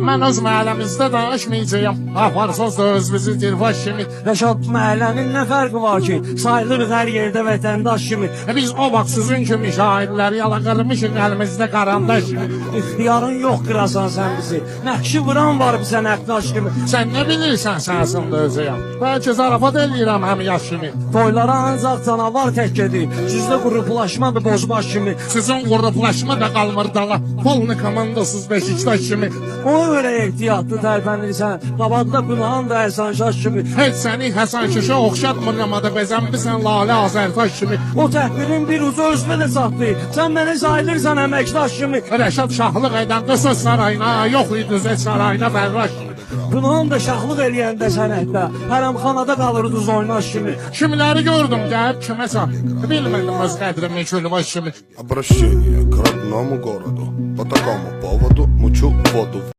Mən öz məhəlləmizdə danışmayacağım. Aparsız da öz bizi dirbaş kimi. Rəşad, məhəllənin nə fərqi var ki? Sayılırıq hər yerdə vətəndaş kimi. Biz o vaxt sizin kimi şahidləri yalaqırmışıq əlimizdə qarandaş kimi. İxtiyarın yox qırasan sən bizi. Nəqşi vuran var bizə nəqdaş kimi. Sən nə bilirsən sənsin də özəyəm. Bəlkə zarafat eləyirəm həm yaş kimi. Toylara ancaq canavar tək gedir. Sizdə qruplaşmadır bozbaş kimi. Sizin qruplaşma da qalmır dala. Polni komandasız Beşiktaş kimi. Ona görə ehtiyatlı tərpənirsən. Qabaqda günahın da Həsən Şaş kimi. Heç səni Həsən Şişə oxşatmır namada bəzənmisən Lalə Azərtaş kimi. O təhqirin bir ucu özünə də çatdı. Sən mənə sayılırsan əməkdaş kimi. Rəşad şahlıq edən qısız sarayına, yox idi zət sarayına fərraş kimi. Günahın da şahlıq eləyəndə sənətdə. Hərəmxanada qalırdı oynaş kimi. Kimləri gördüm gəlib kiməsə. Bilmədim öz qədrimi külbaş kimi. Обращение к родному городу. По такому поводу мучу воду.